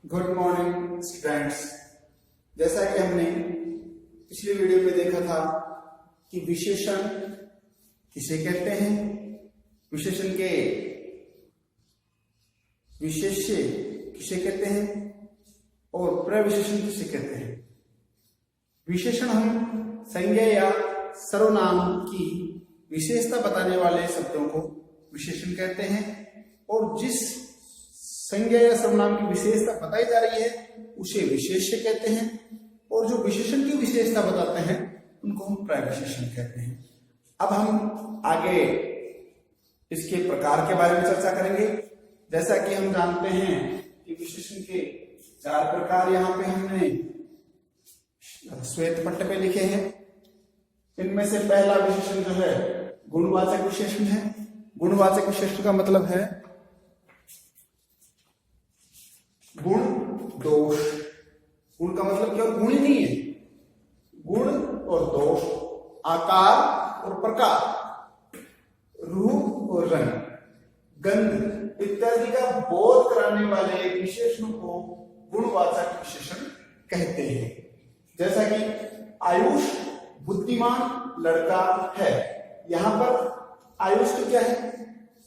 Good morning students. जैसा कि हमने पिछली वीडियो में देखा था कि विशेषण किसे कहते हैं, विशेषण के विशेष्य किसे कहते हैं और प्रविशेषण किसे कहते हैं। विशेषण हम संज्ञा या सर्वनाम की विशेषता बताने वाले शब्दों को विशेषण कहते हैं और जिस संज्ञा या सर्वनाम की विशेषता बताई जा रही है उसे विशेष्य कहते हैं और जो विशेषण की विशेषता बताते हैं उनको हम प्रविशेषण कहते हैं। अब हम आगे इसके प्रकार के बारे में चर्चा करेंगे। जैसा कि हम जानते हैं कि विशेषण के 4 प्रकार यहाँ पे हमने श्वेत पट्ट पे लिखे हैं। इनमें से पहला विशेषण जो है गुणवाचक विशेषण है। गुणवाचक विशेषण का मतलब है गुण दोष। गुण का मतलब क्या, गुण ही नहीं है, गुण और दोष, आकार और प्रकार, रूप और रंग, गंध इत्यादि का बोध कराने वाले विशेषणों को गुणवाचक विशेषण कहते हैं। जैसा कि आयुष बुद्धिमान लड़का है, यहां पर आयुष तो क्या है,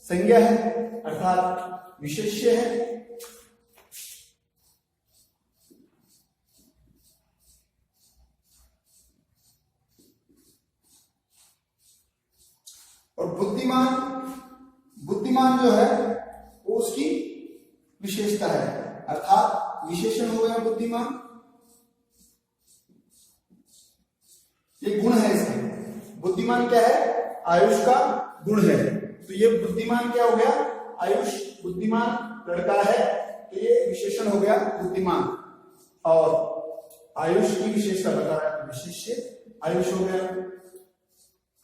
संज्ञा है अर्थात विशेष्य है। और बुद्धिमान जो है वो उसकी विशेषता है अर्थात विशेषण हो गया बुद्धिमान। ये गुण है इसका। बुद्धिमान क्या है, आयुष का गुण है, तो ये बुद्धिमान क्या हो गया, आयुष बुद्धिमान लड़का है, तो ये विशेषण हो गया बुद्धिमान। और आयुष की विशेषता बता रहा है विशेष्य आयुष हो गया।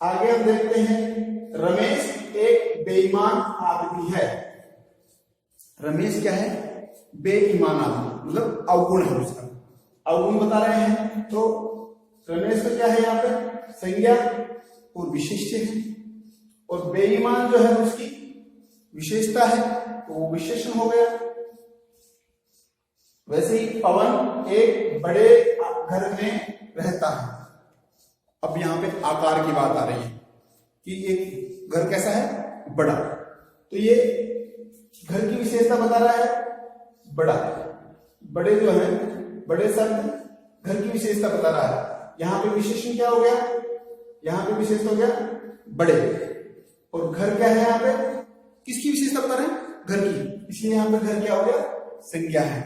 आगे हम देखते हैं रमेश एक बेईमान आदमी है। रमेश क्या है, बेईमान आदमी, मतलब अवगुण है उसका, अवगुण बता रहे हैं। तो रमेश का क्या है यहाँ पे, संज्ञा और विशेष्य है और बेईमान जो है उसकी विशेषता है तो वो विशेषण हो गया। वैसे ही पवन एक बड़े घर में रहता है। अब यहाँ पे आकार की बात आ रही है कि एक घर कैसा है, बड़ा, तो ये घर की विशेषता बता रहा है बड़ा। बड़े जो है, बड़े शब्द घर की विशेषता बता रहा है। यहाँ पे विशेषण क्या हो गया, यहाँ पे विशेषण हो गया बड़े, और घर क्या है, यहाँ पे किसकी विशेषता बता रहे हैं, घर की, इसलिए यहाँ पे घर क्या हो गया, संज्ञा है।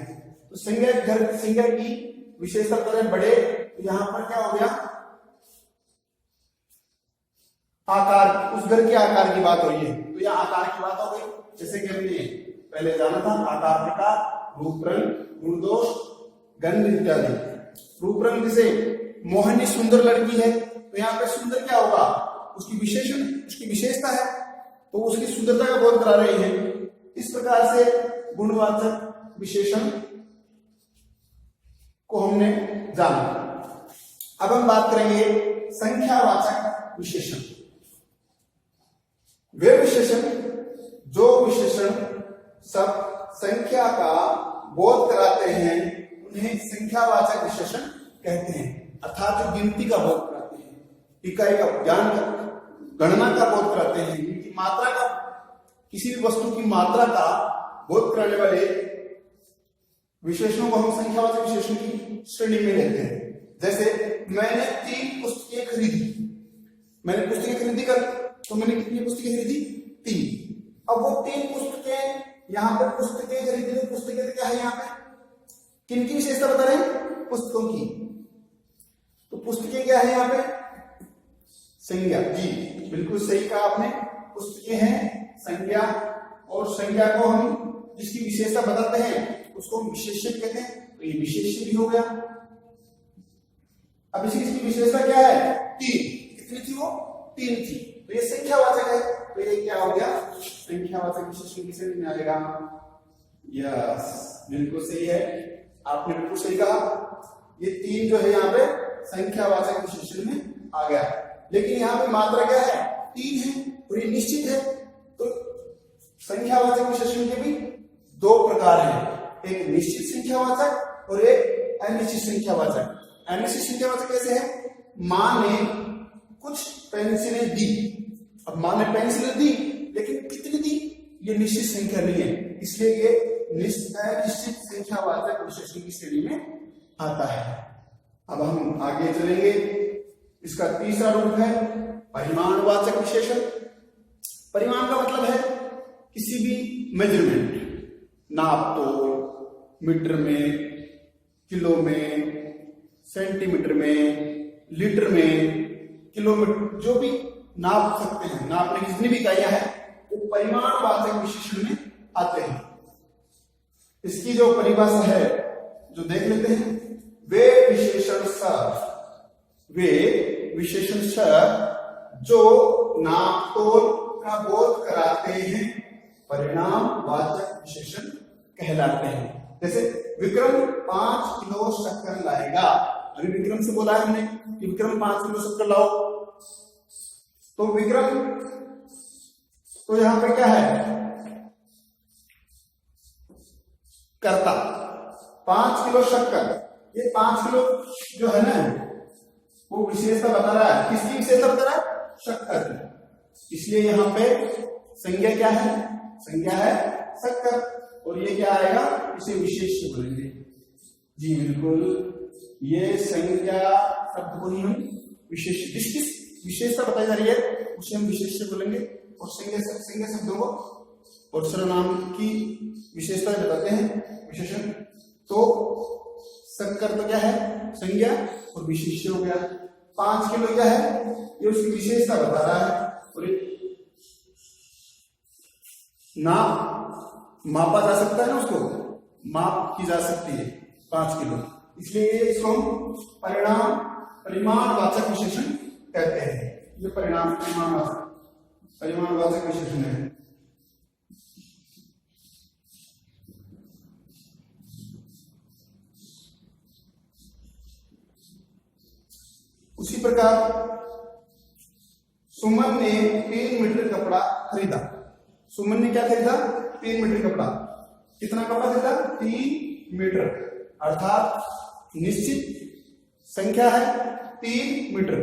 तो संज्ञा, घर संज्ञा की विशेषता बता रहे हैं बड़े, तो यहाँ पर क्या हो गया, आकार, उस घर के आकार की बात हो रही है, तो यह आकार की बात हो गई। जैसे कि हमने पहले जाना था आकार, प्रकार, रूप, रंग, गुण, दोष, गंध इत्यादि। रूप रंग जैसे मोहनी सुंदर लड़की है, तो यहाँ पे सुंदर क्या होगा, उसकी विशेषण, उसकी विशेषता है, तो उसकी सुंदरता का बोध करा रही है। इस प्रकार से गुणवाचक विशेषण को हमने जाना। अब हम बात करेंगे संख्यावाचक विशेषण। वे विशेषण जो विशेषण सब संख्या का बोध कराते हैं उन्हें संख्यावाचक विशेषण कहते हैं, अर्थात जो गिनती का बोध कराते हैं, इकाई का ज्ञान का, गणना का बोध कराते हैं, इनकी मात्रा का, किसी भी वस्तु की मात्रा का बोध कराने वाले विशेषणों को हम संख्यावाचक विशेषण की श्रेणी में लेते हैं। जैसे मैंने 3 पुस्तकें खरीदी, मैंने पुस्तकें खरीदी कर, तो मैंने कितनी पुस्तकें खरीदी, 3। अब वो 3 पुस्तकें, यहाँ पर पुस्तकें खरीदी, तो पुस्तकें क्या है, यहाँ पे किन की विशेषता बता रहे हैं, पुस्तकों की, तो पुस्तकें क्या है यहाँ पे, संज्ञा। जी बिल्कुल सही कहा आपने, पुस्तकें हैं संज्ञा, और संज्ञा को हम जिसकी विशेषता बताते हैं उसको विशेष्य कहते हैं, तो ये विशेष्य भी हो गया। अब इसकी विशेषता क्या है, 3, कितनी थी वो, 3 थी, तो ये संख्यावाचक है, तो ये क्या हो गया, संख्यावाचक विशेषण की श्रेणी में आएगा। यस बिल्कुल सही है, आपने बिल्कुल सही कहा, ये 3 जो है यहाँ पे संख्यावाचक विशेषण में आ गया। लेकिन यहाँ पे मात्रा क्या है, 3 है और ये निश्चित है, तो संख्यावाचक विशेषण के भी 2 प्रकार हैं, एक निश्चित संख्यावाचक और एक अनिश्चित संख्यावाचक। अनिश्चित संख्यावाचक कैसे है? माँ ने कुछ पेंसिलें दी। अब माँ ने पेंसिलें दी, लेकिन कितनी दी ये निश्चित संख्या नहीं है, इसलिए ये अनिश्चित संख्यावाचक विशेषण की श्रेणी में आता है। अब हम आगे चलेंगे। इसका तीसरा रूप है परिमाणवाचक विशेषण। परिमाण का मतलब है किसी भी मेजरमेंट, नाप तोल, मीटर में, किलो में, सेंटीमीटर में, लीटर में, किलोमीटर, जो भी नाप सकते हैं, नापने की जितनी भी इकाइयां हैं वो परिमाणवाचक विशेषण में आते हैं। इसकी जो परिभाषा है जो देख लेते हैं, वे विशेषण जो नाप तोल का बोध कराते हैं परिणामवाचक विशेषण कहलाते हैं। जैसे विक्रम 5 किलो शक्कर लाएगा। अभी विक्रम से बोला है हमने कि विक्रम 5 किलो शक्कर लाओ, तो विक्रम तो यहां पे क्या है? कर्ता। 5 किलो शक्कर, ये 5 किलो जो है ना वो विशेषता बता रहा है। किसकी विशेषता बता रहा है? शक्कर की। इसलिए यहाँ पे संज्ञा क्या है? संज्ञा है शक्कर, और ये क्या आएगा? इसे विशेष्य बोलेंगे। जी बिल्कुल, ये संज्ञा शब्द को ही हम विशेष, जिसकी विशेषता बताई जा रही है उसे हम विशेष्य बोलेंगे, और संज्ञा शब्दों को और सर्वनाम की विशेषता बताते हैं विशेषण। तो शक्कर तो क्या है? संज्ञा, और विशेष्य हो गया। 5 किलो क्या है? ये उसकी विशेषता बता रहा है, और नाप मापा जा सकता है ना, उसको माप की जा सकती है 5 किलो, इसलिए इसको हम परिमाणवाचक विशेषण कहते हैं। ये परिमाणवाचक विशेषण है। उसी प्रकार सुमन ने 3 मीटर कपड़ा खरीदा। सुमन ने क्या खरीदा? 3 मीटर कपड़ा। कितना कपड़ा खरीदा? 3 मीटर, अर्थात निश्चित संख्या है 3 मीटर,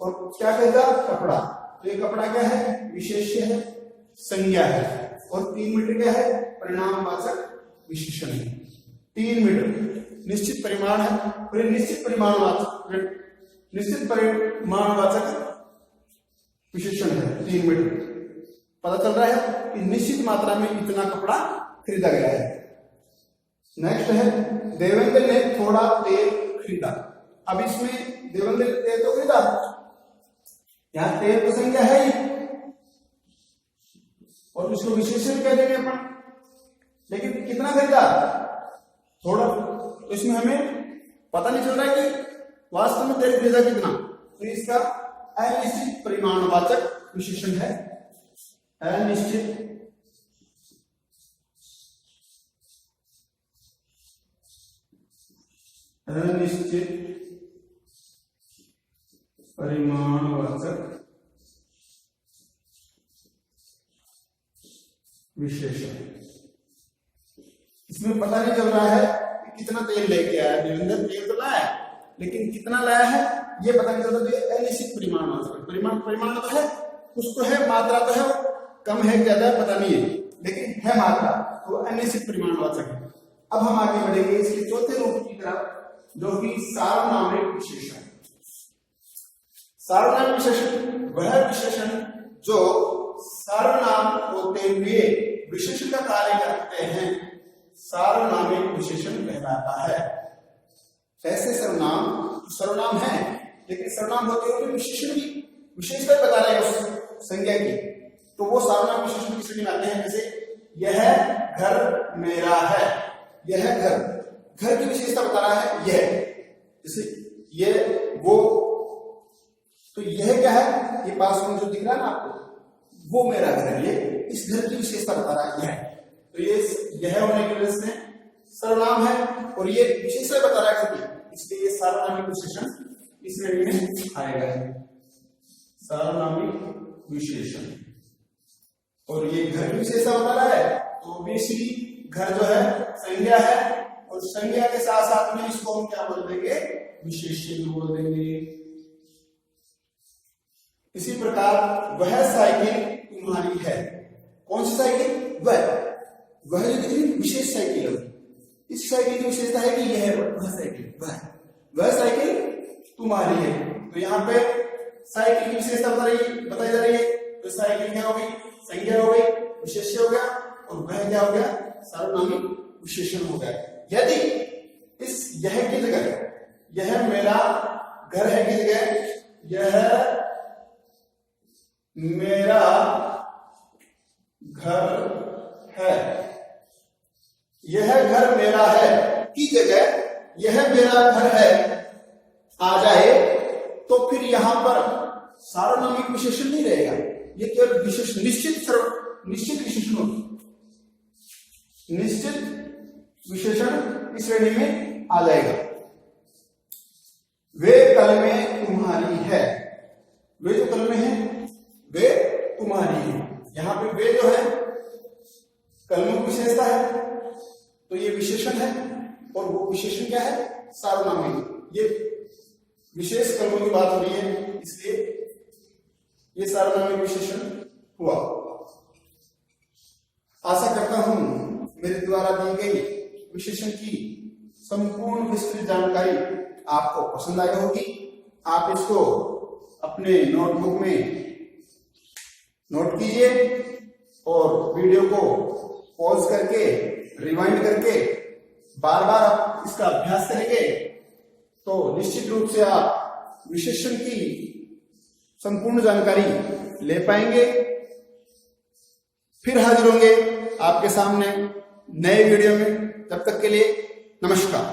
और क्या खरीदा? कपड़ा। तो ये कपड़ा क्या है? विशेष्य है, संज्ञा है, और 3 मीटर क्या है? परिणामवाचक विशेषण है। 3 मीटर निश्चित परिमाण है, और ये निश्चित परिमाणवाचक विशेषण है। 3 मीटर पता चल रहा है कि निश्चित मात्रा में इतना कपड़ा खरीदा गया है। नेक्स्ट है देवेंद्र ने थोड़ा तेल खरीदा। अब इसमें देवेंद्र ने तेल तो खरीदा, यहां तेल तो संज्ञा है ही, और उसको विशेषण कह देंगे अपन, लेकिन कितना खरीदा? थोड़ा। तो इसमें हमें पता नहीं चल रहा है कि वास्तव में तेल खरीदा कितना, तो इसका अनिश्चित परिमाणवाचक विशेषण है। अनिश्चित परिमाणवाचक विशेषण। इसमें पता नहीं चल रहा है कि कितना तेल लेके आया देवेंद्र। तेल तो लाया, लेकिन कितना लाया है ये पता नहीं चलता। तो ये अनिश्चित परिमाणवाचक। परिमाण तो है, कुछ तो है, मात्रा तो है, कम है ज्यादा है पता नहीं है, लेकिन है मात्रा, तो अनिश्चित परिमाणवाचक है। अब हम आगे बढ़ेंगे इसके चौथे रूप की तरफ, जो कि सार्वनामिक विशेषण। सार्वनामिक विशेषण वह विशेषण जो सर्वनाम होते हुए विशेषण का कार्य करते हैं, सार्वनामिक विशेषण कहलाता है। ऐसे सर्वनाम है, लेकिन सर्वनाम होते हुए विशेषण भी विशेषता बता रहे हैं उस संज्ञा की, तो वो सार्वनामिक विशेषण की श्रेणी में आते हैं। जैसे यह घर मेरा है, यह घर की विशेषता बता रहा है यह, जैसे ये वो, तो यह क्या है? ये पास में जो दिख रहा है ना आपको, वो मेरा घर है, ये इस घर की विशेषता बता रहा है यह। तो ये यह होने की वजह से सर्वनाम है, और ये विशेषता बता रहा है, इसलिए ये सार्वनामिक विशेषण इस श्रेणी में आएगा। सार्वनामिक विशेषण, और ये घर की विशेषता बता रहा है, तो ऑब्वियसली घर जो है संज्ञा है और संज्ञा के साथ साथ में इसको हम क्या बोल देंगे, विशेषण बोल देंगे। इसी प्रकार वह साइकिल तुम्हारी है। कौन सी साइकिल? वह जो कितनी विशेष साइकिल है। इस साइकिल की विशेषता है कि यह वह साइकिल, वह साइकिल तुम्हारी है। तो यहाँ पे साइकिल की विशेषता बताई जा रही है। तो साइकिल क्या हो गई? संज्ञा हो गई, विशेष्य हो गया, और वह क्या हो गया? सार्वनामिक विशेषण हो गया। यदि इस यह की जगह यह मेरा घर है की जगह यह मेरा घर है, यह घर मेरा है की जगह यह मेरा घर है आ जाए तो फिर यहां पर सार्वनामिक विशेषण नहीं रहेगा, ये केवल विशेषण निश्चित विशेषण होगा। निश्चित विशेषण इस श्रेणी में आ जाएगा। वे कलमें तुम्हारी है। वे जो कलमें हैं वे तुम्हारी है। यहां पे वे जो है कलमों की विशेषता है, तो ये विशेषण है और वो विशेषण क्या है? सार्वनामिक। ये विशेष कलमों की बात हो रही है, इसलिए ये सार्वनामिक विशेषण हुआ। आशा करता हूं मेरे द्वारा दी गई विशेषण की संपूर्ण विस्तृत जानकारी आपको पसंद आई होगी। आप इसको अपने नोटबुक में नोट कीजिए और वीडियो को पॉज करके रिवाइंड करके बार बार आप इसका अभ्यास करेंगे तो निश्चित रूप से आप विशेषण की संपूर्ण जानकारी ले पाएंगे। फिर हाजिर होंगे आपके सामने नए वीडियो में। तब तक के लिए नमस्कार।